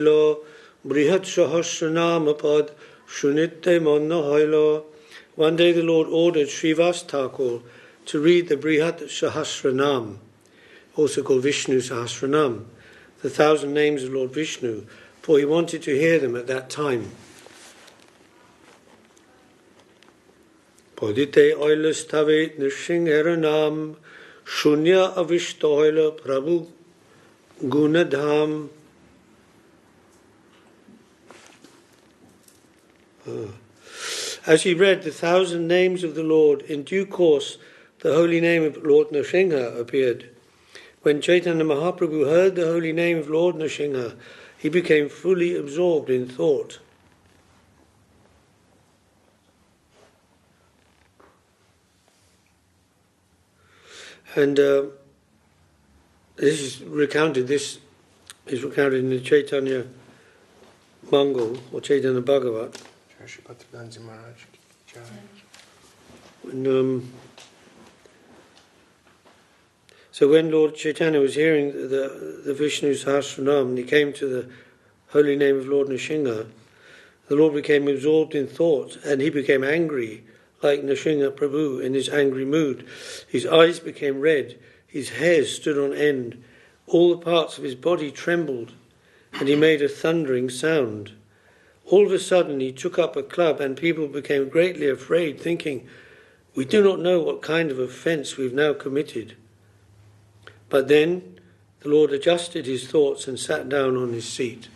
Lo Brihat Sahasranamapad Shunitte Manna Hailo. One day the Lord ordered Srivas Thakur to read the Brihat Sahasranam, also called Vishnu Sahasranam, the 1,000 names of Lord Vishnu, for he wanted to hear them at that time. Podite oilas tavet nishingheranam shunya avishtoila prabhu gunadham. As he read the 1,000 names of the Lord, in due course the holy name of Lord Nrsimha appeared. When Caitanya Mahaprabhu heard the holy name of Lord Nrsimha, he became fully absorbed in thought. And this is recounted in the Caitanya Mangal or Caitanya Bhagavat. Tridaṇḍī Mahārāj. So when Lord Chaitanya was hearing the Vishnu Sahasranam, and he came to the holy name of Lord Nrsimha, the Lord became absorbed in thought, and he became angry, like Nrsimha Prabhu in his angry mood. His eyes became red, his hairs stood on end, all the parts of his body trembled, and he made a thundering sound. All of a sudden he took up a club, and people became greatly afraid, thinking, "We do not know what kind of offence we've now committed." But then the Lord adjusted his thoughts and sat down on his seat.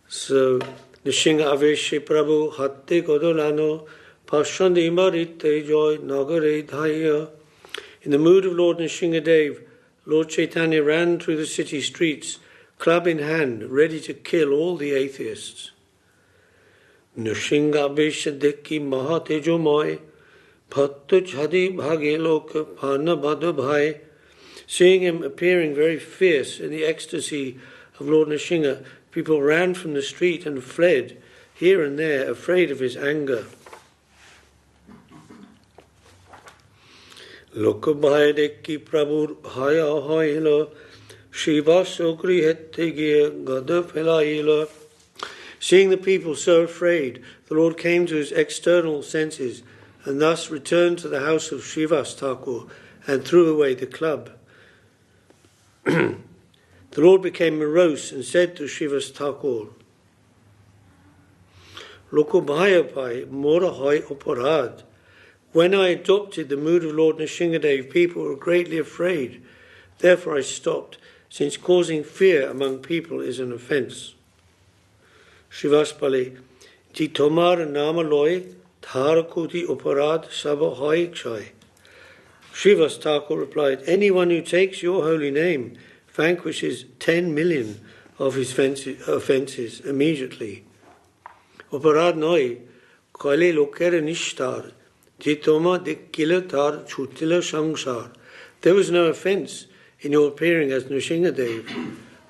So, Nrsimha Aveshe Prabhu Hatte Kodolano Pashandi Marite Joy Nagare Dhaya. In the mood of Lord Nrsimha Dev, Lord Chaitanya ran through the city streets, club in hand, ready to kill all the atheists. Nrsimha Aveshe Dekki Mahatejo Moy Bhattu Chhadi Bhage Loka Pana Bhada Bhai. Seeing him appearing very fierce in the ecstasy of Lord Nrsimha, people ran from the street and fled here and there, afraid of his anger. Loka Bhai Dekki Prabhu Bhaya Hoila Shiva Sokri Hette Gya Gada Phelaila. Seeing the people so afraid, the Lord came to his external senses and thus returned to the house of Srivas Thakur and threw away the club. The Lord became morose and said to Srivas Thakur, Loko Bhayapai Mora Hoy Oparad. When I adopted the mood of Lord Nrsimha Dev, people were greatly afraid. Therefore I stopped, since causing fear among people is an offence. Srivas Pali, Ji Tomar Nama Loy Thar Koti Oparad Saba Hoy Chai. Srivas Thakur replied, anyone who takes your holy name vanquishes 10 million of his offences immediately. Oparad noi, kale lokere nishtar, jitoma dikkila tar chutila sangsar. There was no offence in your appearing as Nrsimha Dev.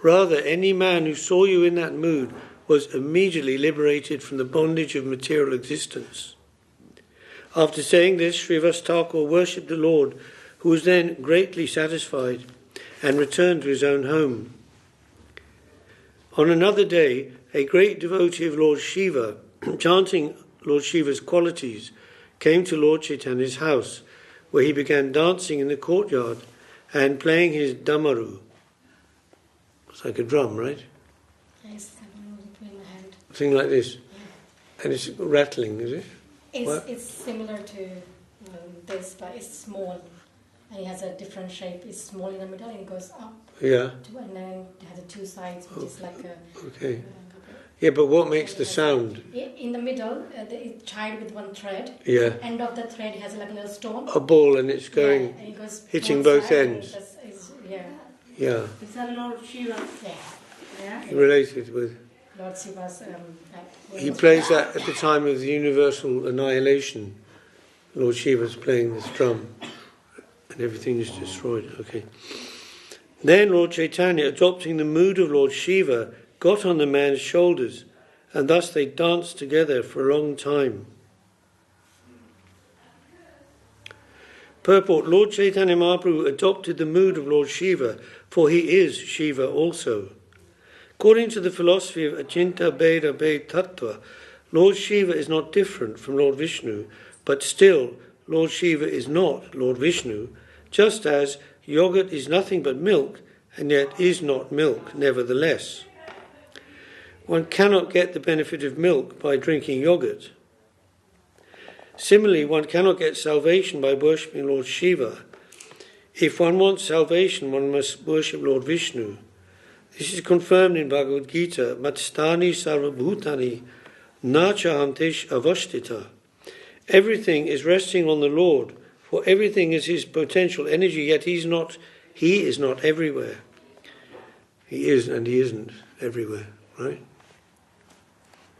Rather, any man who saw you in that mood was immediately liberated from the bondage of material existence. After saying this, Srivas Thakur worshipped the Lord, who was then greatly satisfied, and returned to his own home. On another day, a great devotee of Lord Shiva, chanting Lord Shiva's qualities, came to Lord Chaitanya's house, where he began dancing in the courtyard and playing his damaru. It's like a drum, right? Yes, between the hand. Thing like this. Yeah. And it's rattling, is it? It's similar to this, but it's small. And it has a different shape. It's small in the middle and it goes up. Yeah. And then it has two sides, which is like a... Okay. Yeah, but what makes the sound? In the middle, it's tied with one thread. Yeah. End of the thread has like a little stone. A ball, and it's going, yeah, and it goes hitting both ends. Yeah. Yeah. Is that Lord Shiva? Yeah. Yeah. Related with... Lord Shiva's... he plays that at the time of the universal annihilation. Lord Shiva's playing this drum. And everything is destroyed. Okay. Then Lord Chaitanya, adopting the mood of Lord Shiva, got on the man's shoulders, and thus they danced together for a long time. Purport: Lord Chaitanya Mahaprabhu adopted the mood of Lord Shiva, for he is Shiva also. According to the philosophy of Achinta Bheda Bhed Tattva, Lord Shiva is not different from Lord Vishnu, but still Lord Shiva is not Lord Vishnu, just as yogurt is nothing but milk, and yet is not milk nevertheless. One cannot get the benefit of milk by drinking yogurt. Similarly, one cannot get salvation by worshipping Lord Shiva. If one wants salvation, one must worship Lord Vishnu. This is confirmed in Bhagavad Gita, Matstani Sarvabhutani Nachahantesh Avashtita. Everything is resting on the Lord, for everything is his potential energy, yet he is not everywhere. He is and he isn't everywhere, right?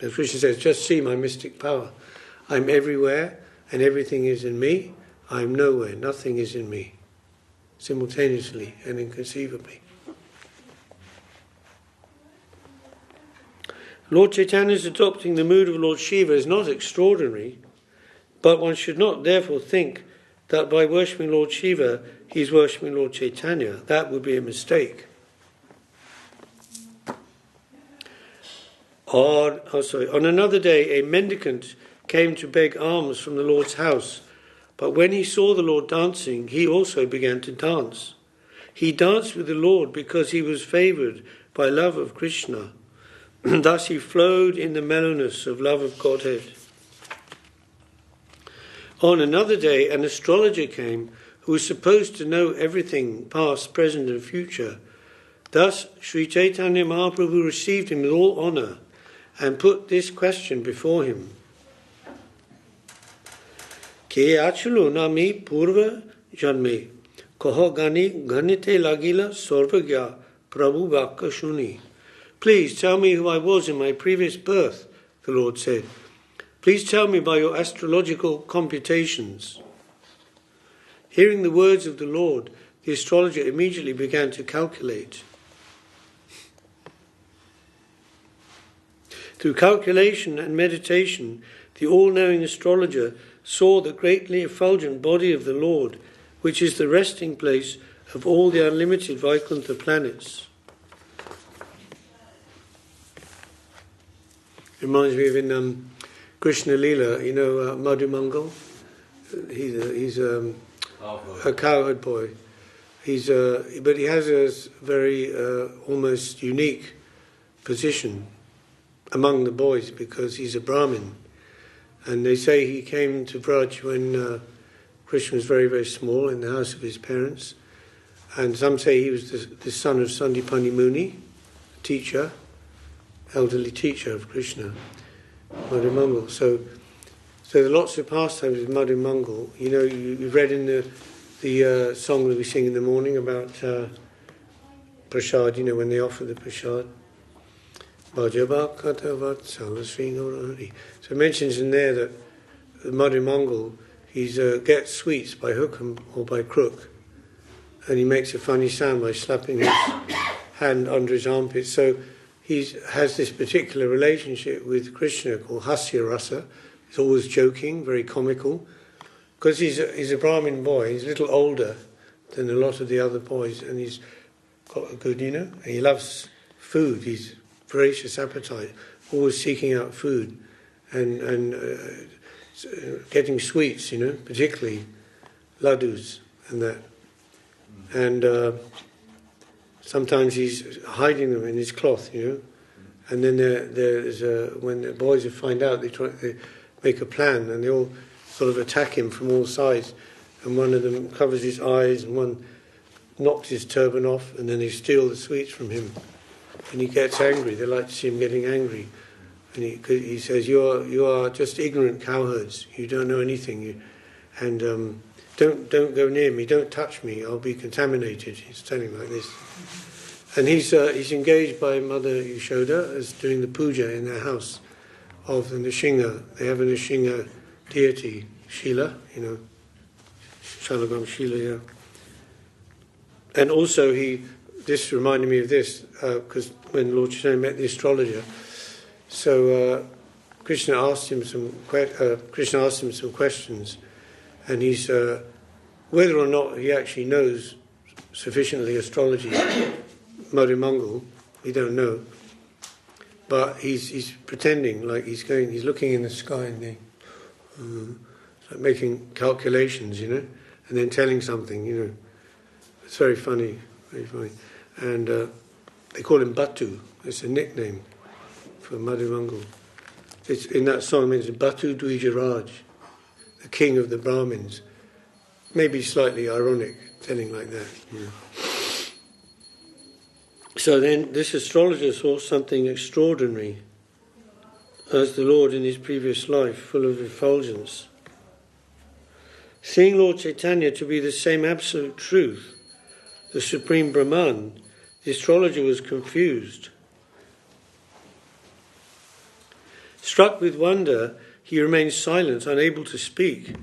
As Krishna says, just see my mystic power. I'm everywhere and everything is in me. I'm nowhere, nothing is in me. Simultaneously and inconceivably. Lord Chaitanya's adopting the mood of Lord Shiva is not extraordinary, but one should not therefore think that by worshipping Lord Shiva he is worshipping Lord Chaitanya. That would be a mistake. On another day, a mendicant came to beg alms from the Lord's house, but when he saw the Lord dancing, he also began to dance. He danced with the Lord because he was favoured by love of Krishna. Thus he flowed in the mellowness of love of Godhead. On another day, an astrologer came who was supposed to know everything, past, present and future. Thus Sri Chaitanya Mahaprabhu received him with all honour and put this question before him. Ke achalo nami purva janme, kaho gani ganite lagila sarvagya prabhu vakka shuni. Please tell me who I was in my previous birth, the Lord said. Please tell me by your astrological computations. Hearing the words of the Lord, the astrologer immediately began to calculate. Through calculation and meditation, the all-knowing astrologer saw the greatly effulgent body of the Lord, which is the resting place of all the unlimited Vaikuntha planets. Reminds me of in Krishna-līlā, you know, Madhumangal. He's a cowherd boy. But he has a very almost unique position among the boys because he's a Brahmin. And they say he came to Braj when Krishna was very, very small in the house of his parents. And some say he was the son of Sandipani Muni, teacher, elderly teacher of Krishna, Madhumangal. So there are lots of pastimes with Madhumangal. You know, you've read in the song that we sing in the morning about prasad, you know, when they offer the prasad. So it mentions in there that Madhumangal, he gets sweets by hook or by crook, and he makes a funny sound by slapping his hand under his armpit. So he has this particular relationship with Krishna called Hasya Rasa. He's always joking, very comical, because he's a Brahmin boy. He's a little older than a lot of the other boys, and he's got a good, you know, and he loves food. He's voracious appetite, always seeking out food and getting sweets, you know, particularly laddus and that. And sometimes he's hiding them in his cloth, you know. And then there's when the boys find out, they make a plan, and they all sort of attack him from all sides. And one of them covers his eyes, and one knocks his turban off, and then they steal the sweets from him. And he gets angry. They like to see him getting angry. And he says, "You are just ignorant cowherds. You don't know anything. Don't go near me. Don't touch me. I'll be contaminated." He's telling like this. And he's engaged by Mother Yashoda as doing the puja in their house of the Nrsimha. They have a Nrsimha deity, Shila, you know, Shalagam Shila, yeah. And also this reminded me of this, because when Lord Chaitanya met the astrologer, so Krishna asked him some questions, and he's whether or not he actually knows sufficiently astrology, Madhumangal, we don't know. But he's pretending like he's looking in the sky and like making calculations, and then telling something, It's very funny, very funny. And they call him Batu. It's a nickname for Madhumangal. It's in that song. It means Batu Dvijaraj, the king of the Brahmins. Maybe slightly ironic, telling like that. So then this astrologer saw something extraordinary as the Lord in his previous life, full of effulgence. Seeing Lord Chaitanya to be the same absolute truth, the Supreme Brahman, the astrologer was confused. Struck with wonder, he remained silent, unable to speak.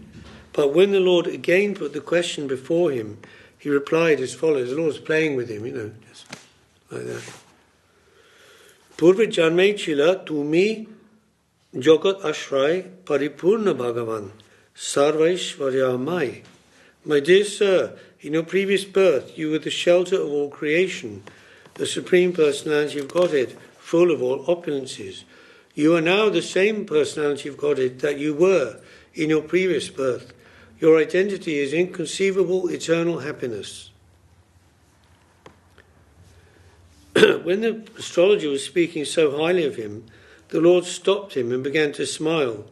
But when the Lord again put the question before him, he replied as follows. The Lord was playing with him, just like that. Purva janme chila tumi jagat ashray paripurna bhagavan sarvaishvaryamai. My dear sir, in your previous birth you were the shelter of all creation, the Supreme Personality of Godhead, full of all opulences. You are now the same Personality of Godhead that you were in your previous birth. Your identity is inconceivable, eternal happiness. When the astrologer was speaking so highly of him, the Lord stopped him and began to smile.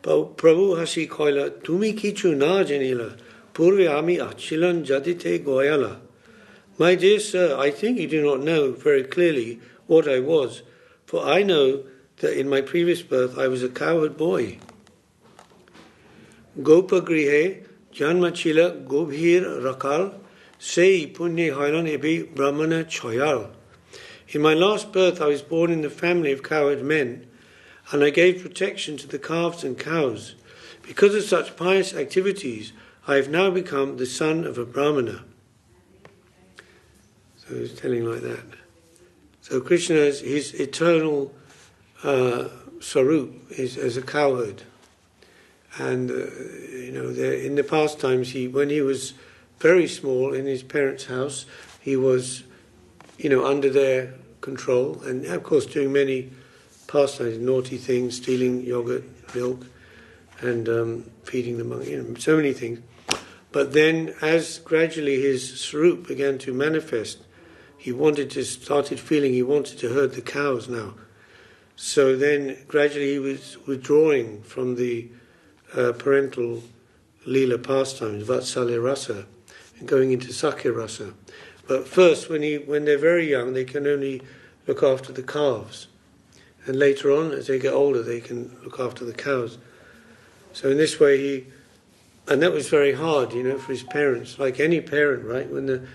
Prabhu hasi koila, tumi kichu na janila, purve ami achilan jadite goyala. My dear sir, I think you do not know very clearly what I was, for I know that in my previous birth I was a cowherd boy. Gopa grihe janmachila gobhir rakal sei punye hailan ebi brahmana choyal. In my last birth I was born in the family of cowherd men, and I gave protection to the calves and cows. Because of such pious activities, I have now become the son of a brahmana. So he's telling like that. So Krishna, his eternal Swarup is as a cowherd. And, in the past times, when he was very small in his parents' house, he was, under their control, and of course doing many pastimes, naughty things, stealing yogurt, milk, and feeding the monk, so many things. But then, as gradually his Swarup began to manifest, he started feeling he wanted to herd the cows now. So then, gradually he was withdrawing from the parental Līlā pastimes, Vatsalya Rasa, and going into Sakya Rasa. But first, when they're very young, they can only look after the calves. And later on, as they get older, they can look after the cows. So in this way, and that was very hard, for his parents, like any parent, right? When the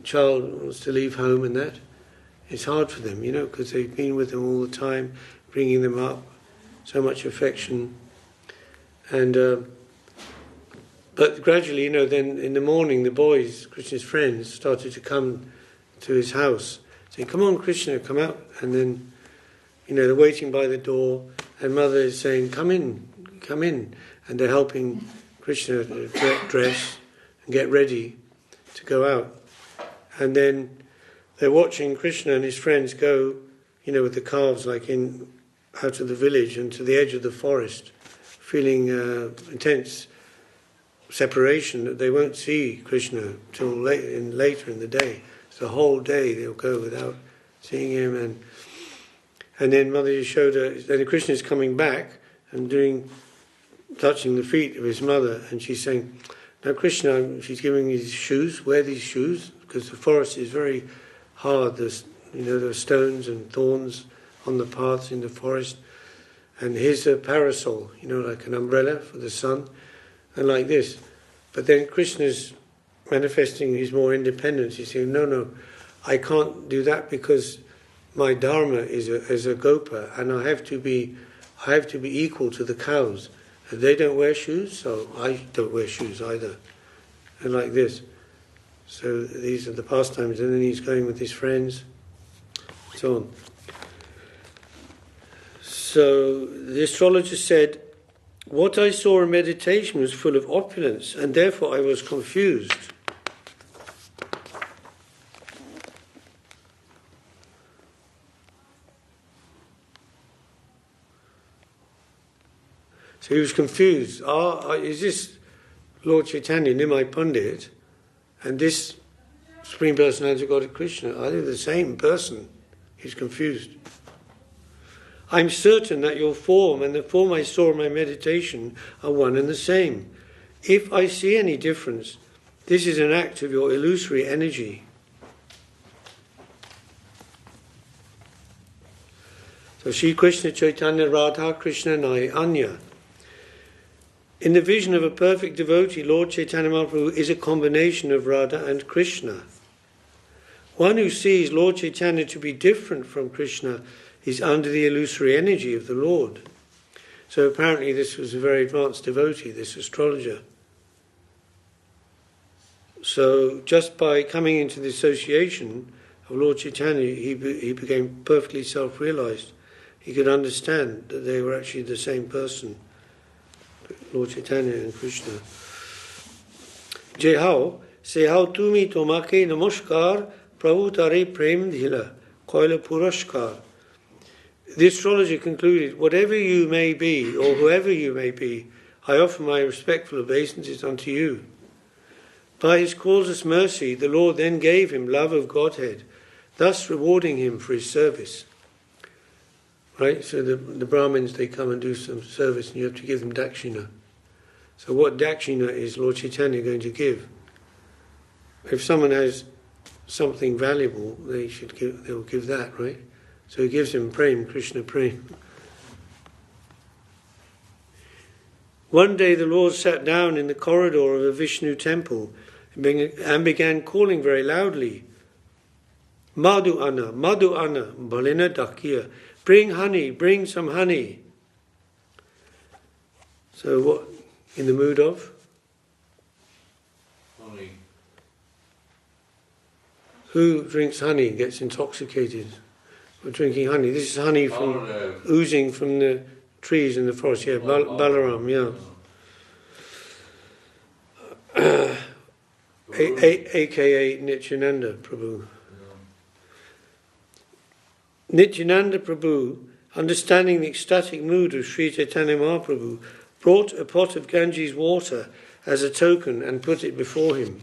child wants to leave home and that, it's hard for them, because they've been with them all the time, bringing them up, so much affection. And but gradually, then in the morning, the boys, Krishna's friends, started to come to his house, saying, "Come on, Krishna, come out." And then, they're waiting by the door, and mother is saying, "Come in," and they're helping Krishna dress and get ready to go out. And then they're watching Krishna and his friends go, with the calves, like out of the village and to the edge of the forest, feeling intense separation that they won't see Krishna till later in the day. So the whole day they'll go without seeing him, and then Mother Yashoda, then Krishna is coming back and touching the feet of his mother, and she's saying, "Now Krishna," she's giving these shoes, wear these shoes, because the forest is very hard. There are stones and thorns on the paths in the forest, and here's a parasol, like an umbrella for the sun, and like this. But then Krishna's manifesting his more independence. He's saying, no, I can't do that because my dharma is a gopa, and I have to be equal to the cows. And they don't wear shoes, so I don't wear shoes either. And like this. So these are the pastimes, and then he's going with his friends, so on. So the astrologer said, what I saw in meditation was full of opulence, and therefore I was confused. So he was confused. Is this Lord Chaitanya, Nimai Pandit, and this Supreme Personality of Godhead Krishna? Are they the same person? He's confused. I'm certain that your form and the form I saw in my meditation are one and the same. If I see any difference, this is an act of your illusory energy. So Shri Krishna Chaitanya Radha Krishna Nai Anya. In the vision of a perfect devotee, Lord Chaitanya Mahaprabhu is a combination of Radha and Krishna. One who sees Lord Chaitanya to be different from Krishna is under the illusory energy of the Lord. So apparently this was a very advanced devotee, this astrologer. So just by coming into the association of Lord Chaitanya, he became perfectly self-realized. He could understand that they were actually the same person, Lord Chaitanya and Krishna. Jai hao, se hao tumi tomake namaskar, Prabhu tare prem dhila, koila purashkar. The astrologer concluded, whatever you may be, or whoever you may be, I offer my respectful obeisances unto you. By his causeless mercy, the Lord then gave him love of Godhead, thus rewarding him for his service. Right, so the Brahmins, they come and do some service and you have to give them dakshina. So what dakshina is Lord Chaitanya going to give? If someone has something valuable, they will give that, right? So he gives him prem, Krishna prem. One day the Lord sat down in the corridor of a Vishnu temple and began calling very loudly, Madhu Anna, Balina Dakia. Bring honey, bring some honey. So what, in the mood of? Honey. Who drinks honey and gets intoxicated? We're drinking honey. This is honey from oozing from the trees in the forest. Yeah, Balaram, yeah. A.K.A. Nityananda Prabhu. Nityananda Prabhu, understanding the ecstatic mood of Sri Chaitanya Mahaprabhu, brought a pot of Ganges water as a token and put it before him.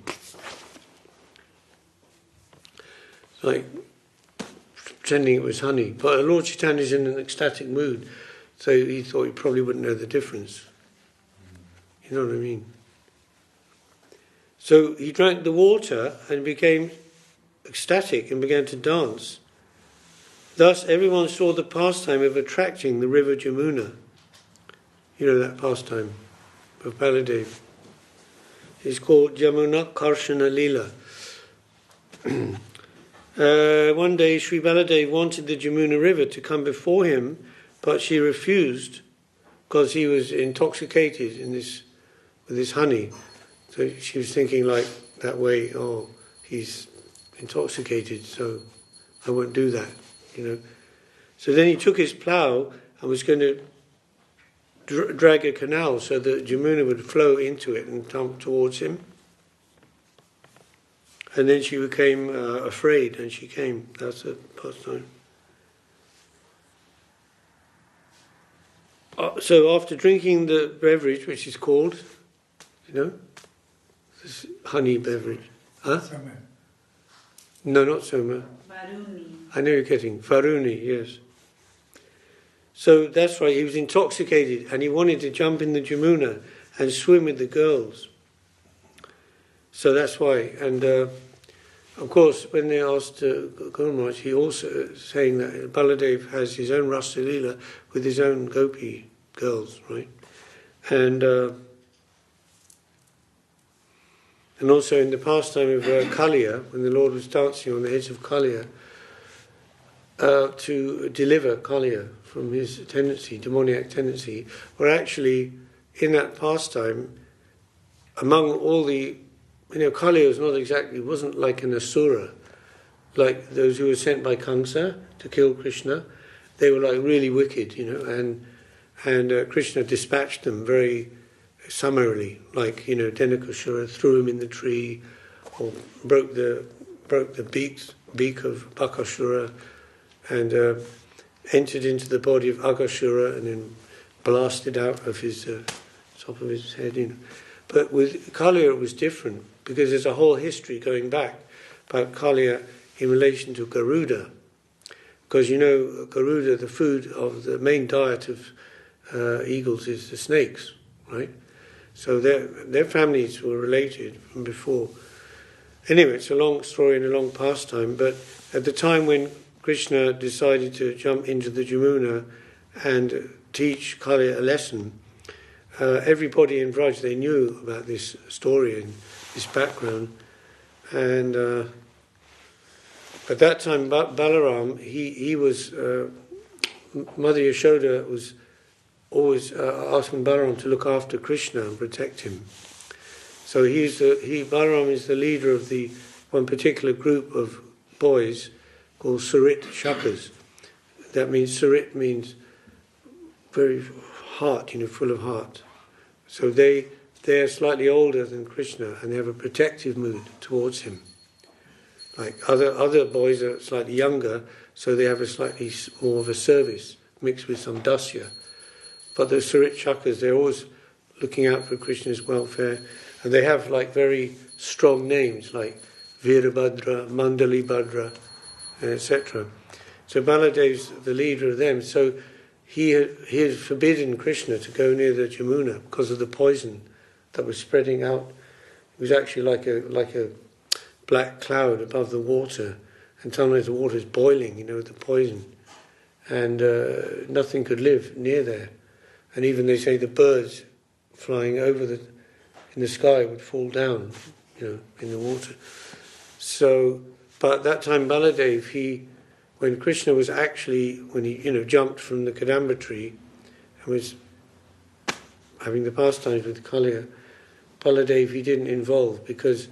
Like pretending it was honey. But Lord Chaitanya is in an ecstatic mood, so he thought he probably wouldn't know the difference. You know what I mean? So he drank the water and became ecstatic and began to dance. Thus everyone saw the pastime of attracting the river Jamuna. You know that pastime of Baladev. It's called Jamuna Karshana Lila. One day Sri Baladev wanted the Jamuna river to come before him, but she refused because he was intoxicated with this honey. So she was thinking like that way, oh, he's intoxicated, so I won't do that. You know, so then he took his plough and was going to drag a canal so that Jamuna would flow into it and come towards him. And then she became afraid, and she came. That's the pastime. So after drinking the beverage, which is called, you know, this honey beverage, huh? Soma. No, not Soma. Varuni. I know you're getting Varuni, yes. So that's right, he was intoxicated and he wanted to jump in the Jamuna and swim with the girls. So that's why. And of course, when they asked Guru Maharaj, he also saying that Baladev has his own Ādi-līlā with his own gopi girls, right? And also in the pastime of Kaliya, when the Lord was dancing on the heads of Kaliya, to deliver Kaliya from his tendency, demoniac tendency, were actually in that pastime, among all the, you know, Kaliya was not exactly, wasn't like an asura, like those who were sent by Kamsa to kill Krishna. They were like really wicked, you know, and and Krishna dispatched them very summarily, like, Dhenukasura threw him in the tree, or broke the beak of Bakasura, and entered into the body of Agashura, and then blasted out of his top of his head. But with Kaliya it was different, because there's a whole history going back about Kaliya in relation to Garuda. Because Garuda, the main diet of eagles is the snakes, right? So their families were related from before. Anyway, it's a long story and a long pastime, but at the time when Krishna decided to jump into the Jamuna and teach Kaliya a lesson, everybody in Vraj, they knew about this story and this background. And at that time, Balaram, he was, Mother Yashoda was always asking Balaram to look after Krishna and protect him. So Balaram is the leader of the one particular group of boys called Sarit Shakas. That means, Sarit means very heart, full of heart. So they're slightly older than Krishna, and they have a protective mood towards him. Like other boys are slightly younger, so they have a slightly more of a service mixed with some dasya. But the Sarit Shakas, they're always looking out for Krishna's welfare, and they have very strong names like Virabhadra, Mandalibhadra, etc. So Baladev's the leader of them. So he had forbidden Krishna to go near the Jamuna because of the poison that was spreading out. It was actually like a black cloud above the water, and sometimes the water is boiling, with the poison, and nothing could live near there. And even they say the birds flying over in the sky would fall down, in the water. So, but at that time Baladev, when Krishna was when he jumped from the Kadamba tree and was having the pastimes with Kaliya, Baladev he didn't involve because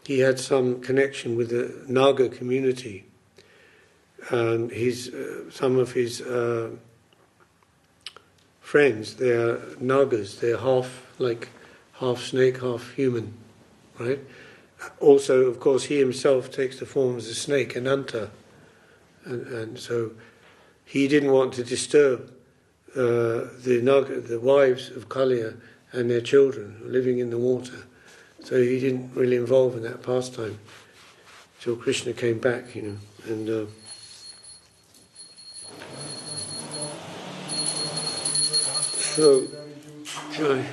he had some connection with the Naga community, and some of his friends, they are Nagas, they're half snake, half human, right? Also, of course, he himself takes the form as a snake, Ananta, and so he didn't want to disturb the wives of Kaliya and their children living in the water. So he didn't really involve in that pastime until Krishna came back, and so joy.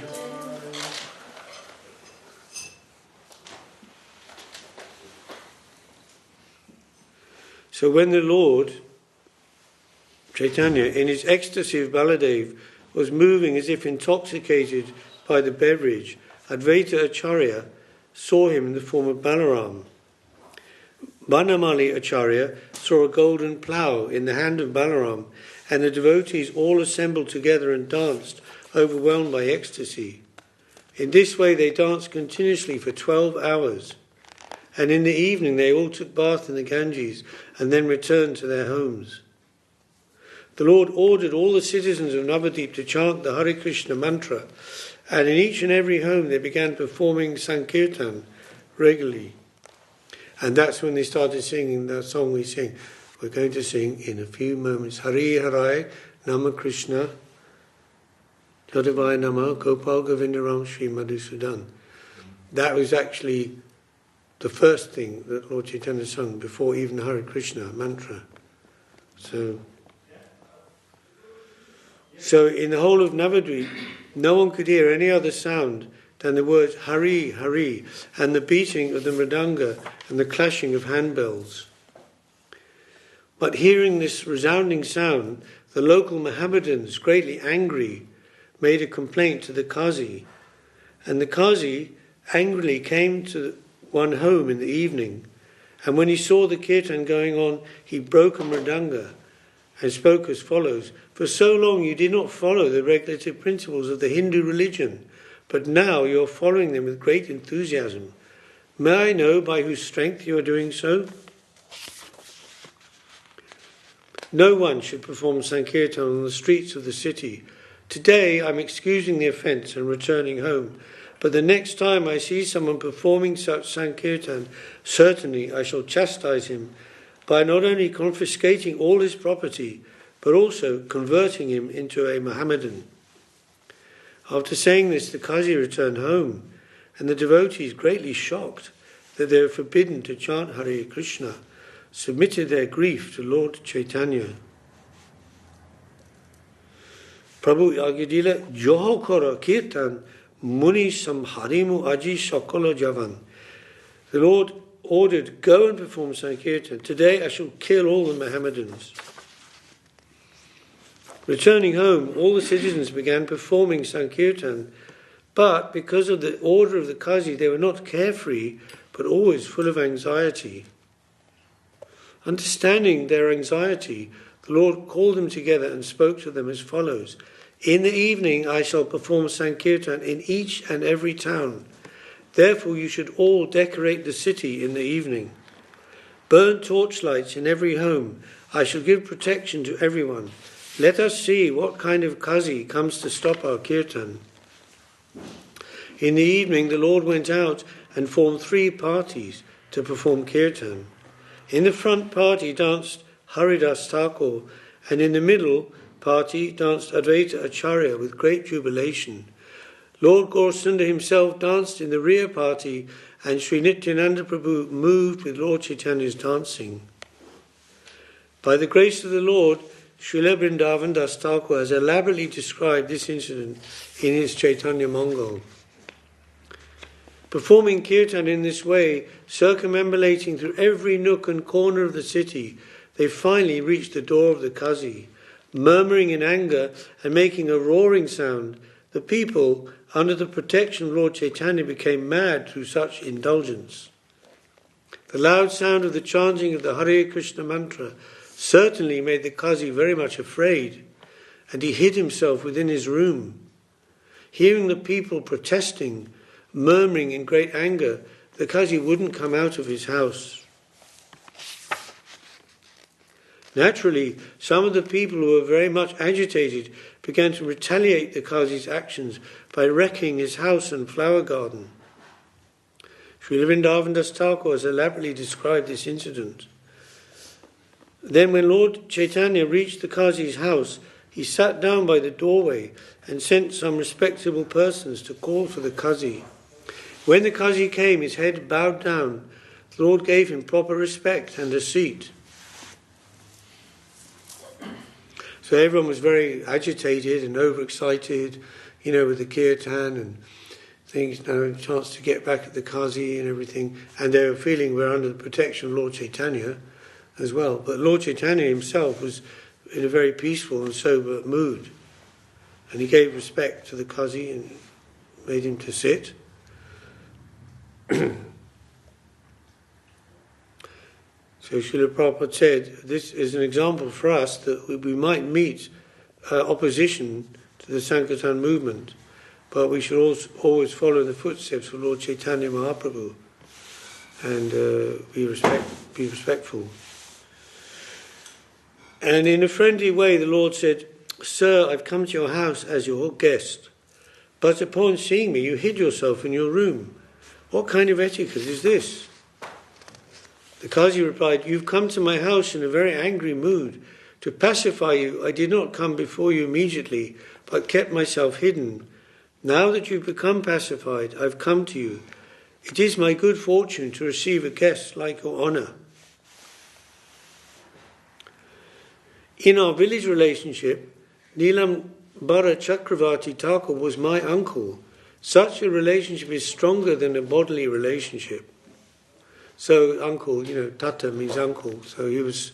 So when the Lord Chaitanya, in his ecstasy of Baladev, was moving as if intoxicated by the beverage, Advaita Acharya saw him in the form of Balaram. Banamali Acharya saw a golden plough in the hand of Balaram, and the devotees all assembled together and danced, overwhelmed by ecstasy. In this way they danced continuously for 12 hours, and in the evening they all took bath in the Ganges and then returned to their homes. The Lord ordered all the citizens of Navadvip to chant the Hare Krishna mantra, and in each and every home they began performing Sankirtan regularly. And that's when they started singing the song we sing. We're going to sing in a few moments. Hari Harai Nama Krishna Jadavai Nama Gopal Govindaram Sri Madhusudan. That was actually the first thing that Lord Chaitanya sung before even Hare Krishna mantra. So in the whole of Navadvip, no one could hear any other sound than the words Hari, Hari, and the beating of the mridanga and the clashing of handbells. But hearing this resounding sound, the local Mohammedans, greatly angry, made a complaint to the Qazi. And the Qazi angrily came to one home in the evening, and when he saw the kirtan going on, he broke a mridanga and spoke as follows: "For so long you did not follow the regulative principles of the Hindu religion, but now you are following them with great enthusiasm. May I know by whose strength you are doing so?" No one should perform Sankirtan on the streets of the city, Today I'm excusing the offence and returning home, but the next time I see someone performing such Sankirtan, certainly I shall chastise him by not only confiscating all his property, but also converting him into a Mohammedan." After saying this, the Qazi returned home, and the devotees, greatly shocked that they were forbidden to chant Hare Krishna, submitted their grief to Lord Chaitanya. Prabhu Ādi-līlā, "Joho kora kirtan muni samharimu aji sakala javan." The Lord ordered, "Go and perform Sankirtan. Today I shall kill all the Mohammedans." Returning home, all the citizens began performing Sankirtan, but because of the order of the Qazi, they were not carefree, but always full of anxiety. Understanding their anxiety, the Lord called them together and spoke to them as follows: "In the evening I shall perform Sankirtan in each and every town. Therefore you should all decorate the city in the evening. Burn torchlights in every home. I shall give protection to everyone. Let us see what kind of Qazi comes to stop our Kirtan." In the evening the Lord went out and formed 3 parties to perform Kirtan. In the front party danced Haridas Thakur, and in the middle party danced Advaita Acharya with great jubilation. Lord Gaurasundar himself danced in the rear party, and Sri Nityananda Prabhu moved with Lord Chaitanya's dancing. By the grace of the Lord, Srila Vrindavan Das Thakur has elaborately described this incident in his Chaitanya Mongol. Performing Kirtan in this way, circumambulating through every nook and corner of the city, they finally reached the door of the Qazi. Murmuring in anger and making a roaring sound, the people, under the protection of Lord Chaitanya, became mad through such indulgence. The loud sound of the chanting of the Hare Krishna mantra certainly made the Qazi very much afraid, and he hid himself within his room. Hearing the people protesting, murmuring in great anger, the Qazi wouldn't come out of his house. Naturally, some of the people who were very much agitated began to retaliate the Qazi's actions by wrecking his house and flower garden. Srila Vrindavan Das Thakur has elaborately described this incident. Then when Lord Chaitanya reached the Qazi's house, he sat down by the doorway and sent some respectable persons to call for the Qazi. When the Qazi came, his head bowed down. The Lord gave him proper respect and a seat. So everyone was very agitated and overexcited, with the kirtan and things, a chance to get back at the Qazi and everything. And they were feeling we're under the protection of Lord Chaitanya as well. But Lord Chaitanya himself was in a very peaceful and sober mood. And he gave respect to the Qazi and made him to sit. So Srila Prabhupada said, this is an example for us that we might meet opposition to the Sankirtan movement, but we should always follow the footsteps of Lord Caitanya Mahaprabhu and be respectful. And in a friendly way the Lord said, "Sir, I've come to your house as your guest, but upon seeing me you hid yourself in your room. What kind of etiquette is this?" The Qazi replied, "You've come to my house in a very angry mood. To pacify you, I did not come before you immediately, but kept myself hidden. Now that you've become pacified, I've come to you. It is my good fortune to receive a guest like your honour." In our village relationship, Nilambara Chakravarti Thakur was my uncle. Such a relationship is stronger than a bodily relationship. So uncle, Tata means uncle. So he was,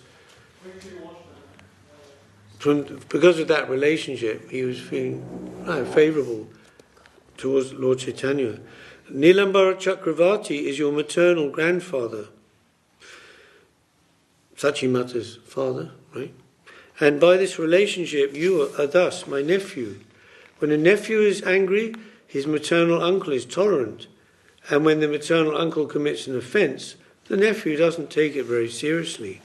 because of that relationship, he was feeling favourable towards Lord Chaitanya. Nilambara Chakravarti is your maternal grandfather, Sachimata's father, right? And by this relationship, you are thus my nephew. When a nephew is angry, his maternal uncle is tolerant. And when the maternal uncle commits an offence, the nephew doesn't take it very seriously.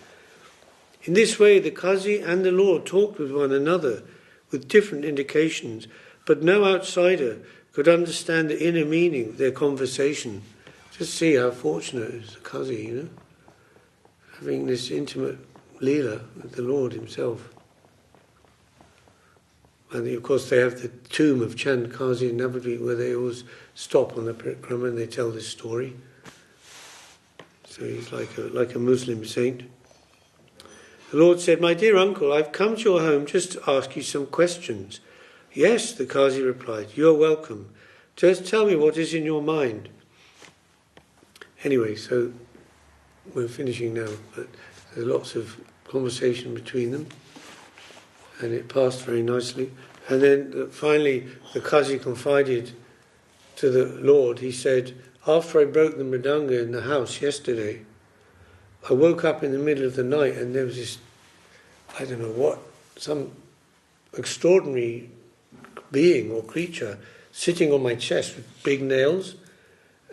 In this way, the Qazi and the Lord talked with one another with different indications, but no outsider could understand the inner meaning of their conversation. Just see how fortunate is the Kazi, having this intimate Leela with the Lord himself. And of course they have the tomb of Chand Kazi in Navadvip where they always stop on the parikrama and they tell this story. So he's like a Muslim saint. The Lord said, "My dear uncle, I've come to your home just to ask you some questions." "Yes," the Kazi replied, "you are welcome. Just tell me what is in your mind." Anyway, so we're finishing now, but there's lots of conversation between them, and it passed very nicely. And then finally the Kazi confided to the Lord, he said, "After I broke the mridanga in the house yesterday, I woke up in the middle of the night and there was this, I don't know what, some extraordinary being or creature sitting on my chest with big nails.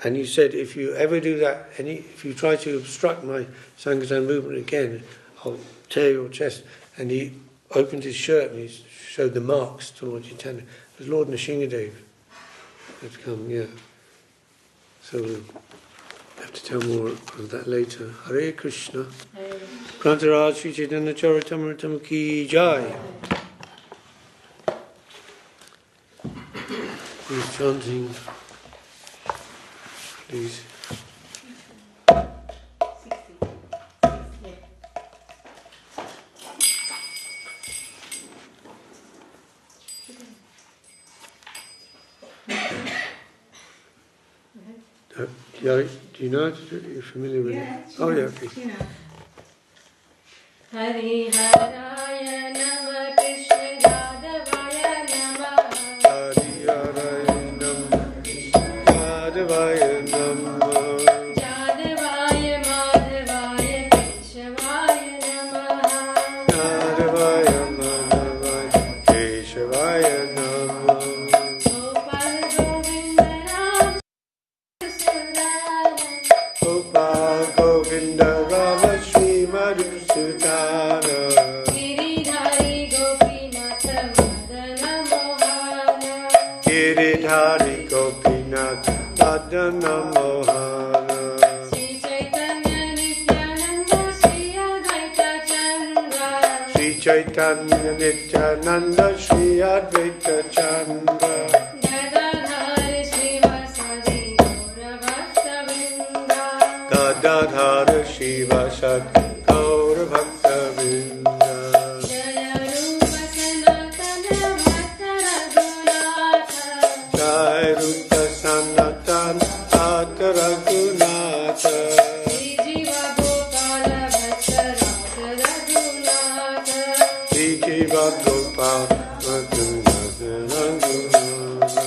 And you said, if you ever do that, if you try to obstruct my Sankirtan movement again, I'll tear your chest." And he opened his shirt and he showed the marks to Lord Chaitanya. It was Lord Nrsingadev had come, yeah. So we'll have to tell more of that later. Hare Krishna. Krantaraj Sri Caitanya-caritāmṛta ki jai. Who's chanting? Please. Yeah, do you know how to do it? You're familiar with it? Oh, yeah, okay. Hari Haraya Nama Krishna Yadavaya Nama. Hari Haraya Nama Yadavaya Nama. Yadavaya Madhavaya Keshavaya Nama. Yadavaya Madhavaya Keshavaya Nama. Gopal Govinda Rama Sri Madhusudana. Giridhari Gopinatha Madana Mohana. Giridhari Gopinath Madana Mohana. Sri Chaitanya Nityananda Sri Advaita Chandra. Sri Chaitanya Nityananda Sri Advaita Chandra. Gadadhara Srivasadi Gaura Bhakta Vrinda. Gadadhara Shiva Sat Gaura Bhakta Vrinda. Jaya Rupa Sanatana Bhakta Raghunatha. Jai Rupa Sanatan Bhakta Raghunatha. Sri Jiva Gopala Bhakta Rasa Raghunatha. Sri Jiva Gopal Raghunatha Raghunatha.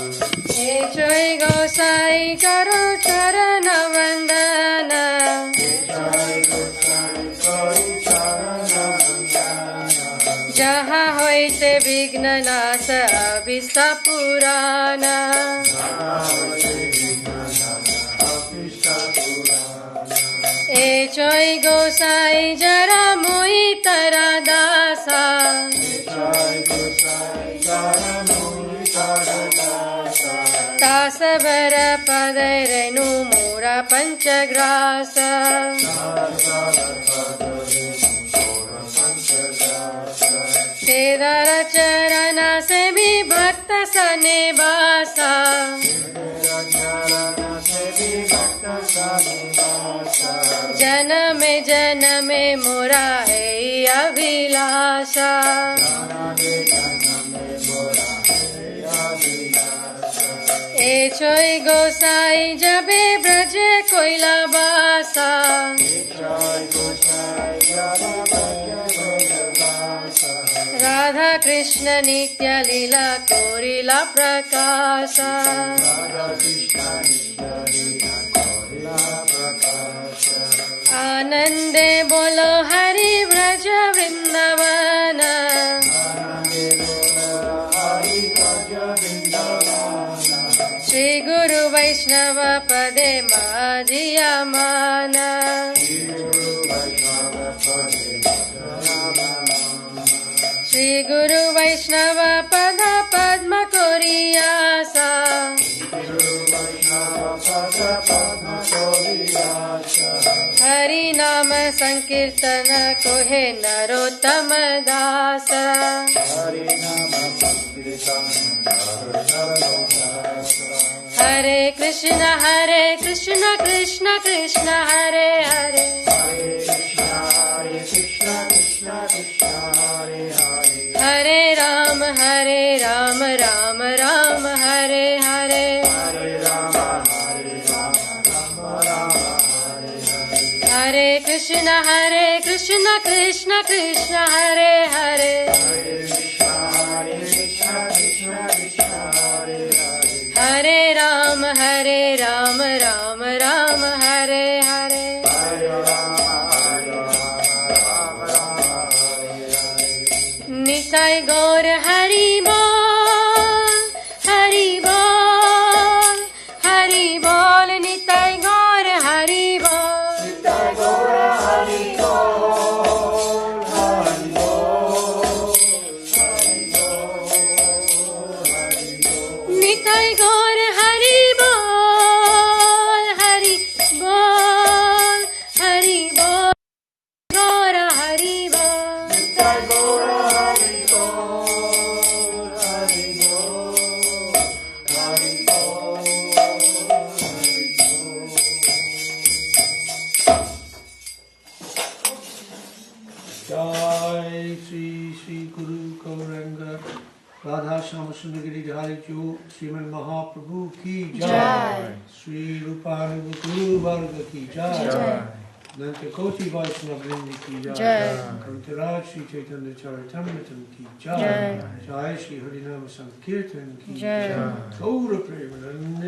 He Choi Gosai Karo Charana Vandana. Jaha hoite Vigna Nasa Abhista Purana. E Choi Gosai Jara Mui Taradasa. Tasavara Padarenu Mura Panchagrasa. Kedara Charana Se Bhi Bhakta Sane Basa. Janame Janame Mura Ei Abhilasha. E Choi Gosai Jabe Braje Koila Basa. Radha Krishna Nitya Lila Korila Prakasa. Anande Bolo Hari Vraja Vrindavana. Shri Guru Vaishnava Pade Majiyamana. Shri Guru Vaishnava Pada Padma Koriyasa Hari Nama Sankirtana Kohe Narottama Dasa Hare Krishna Krishna Krishna Hare Hare Hare Ram Ram Ram Hare Hare Hare Krishna Krishna Krishna Hare Hare Hare Ram Ram Hare Hare Nitai Gaur Hari Bol Hari Bol Hari Bol Nitai Gaur Hari Bol Nitai Gaur Hari Bol Hari Bol Nitai Gaur Hari Bol Hari Bol Hari Bol Gaur Hari Bol Nitai Gaur Jai Sri Guru Gauranga Radha Shama Sundari Dhari Jo Sriman Mahaprabhu ki Jai Sri Rūpānuga Guru Varga ki Jai Nanta Koti Vaishnava Vrindi ki Jai Kantaraj Shri Caitanya-caritāmṛta ki Jai Jai Shri Harinama Sankirtan ki Jai Gaura Premanande